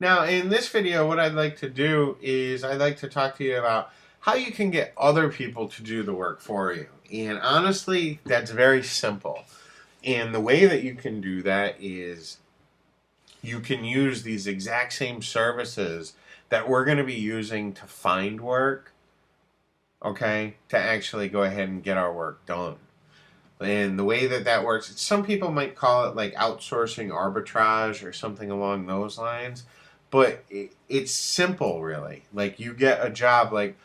Now, in this video, what I'd like to do is I'd like to talk to you about how you can get other people to do the work for you. And honestly, that's very simple. And the way that you can do that is you can use these exact same services that we're going to be using to find work, okay, to actually go ahead and get our work done. And the way that that works, some people might call it like outsourcing arbitrage or something along those lines. But it's simple, really. Like you get a job. Like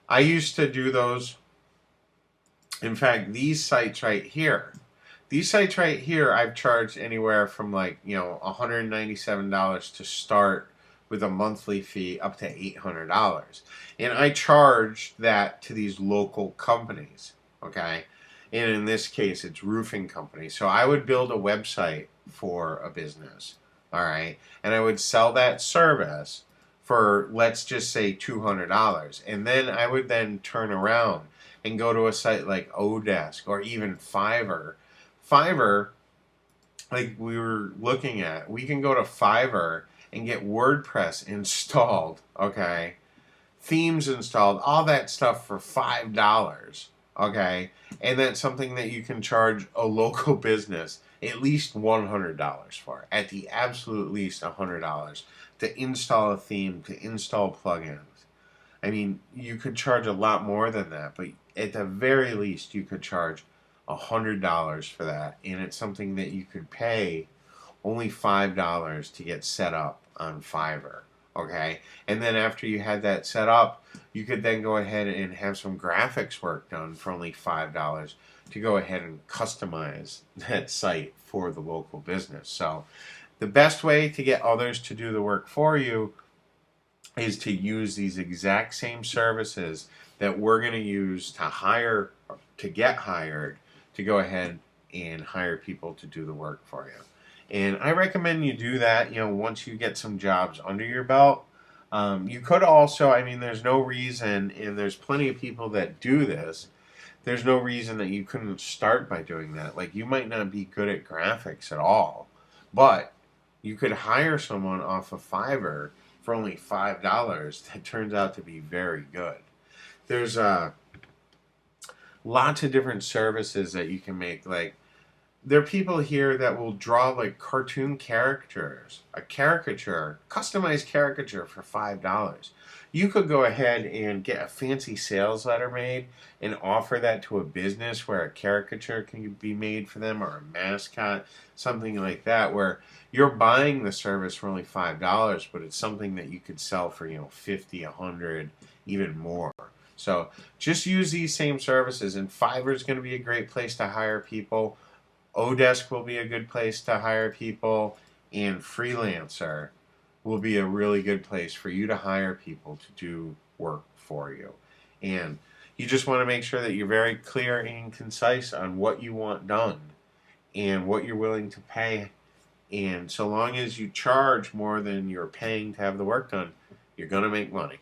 I used to do those. In fact, these sites right here, I've charged anywhere from like $197 to start with a monthly fee up to $800, and I charge that to these local companies. Okay. And in this case, it's roofing companies. So I would build a website for a business, all right? And I would sell that service for, let's just say, $200. And then I would then turn around and go to a site like Odesk or even Fiverr. Fiverr, like we were looking at, we can go to Fiverr and get WordPress installed, okay? Themes installed, all that stuff for $5. Okay, and that's something that you can charge a local business at least $100 for, at the absolute least $100 to install a theme, to install plugins. I mean, you could charge a lot more than that, but at the very least you could charge $100 for that, and it's something that you could pay only $5 to get set up on Fiverr. Okay, and then after you had that set up, you could then go ahead and have some graphics work done for only $5 to go ahead and customize that site for the local business. So the best way to get others to do the work for you is to use these exact same services that we're going to use to get hired, to go ahead and hire people to do the work for you. And I recommend you do that, once you get some jobs under your belt. You could also, I mean, there's no reason, and there's plenty of people that do this, there's no reason that you couldn't start by doing that. Like, you might not be good at graphics at all, but you could hire someone off of Fiverr for only $5 that turns out to be very good. There's lots of different services that you can make, like, there are people here that will draw like cartoon characters, a caricature, customized caricature for $5. You could go ahead and get a fancy sales letter made and offer that to a business where a caricature can be made for them, or a mascot, something like that, where you're buying the service for only $5, but it's something that you could sell for 50, 100, even more. So just use these same services, and Fiverr is going to be a great place to hire people. Odesk will be a good place to hire people, and Freelancer will be a really good place for you to hire people to do work for you. And you just want to make sure that you're very clear and concise on what you want done and what you're willing to pay. And so long as you charge more than you're paying to have the work done, you're going to make money.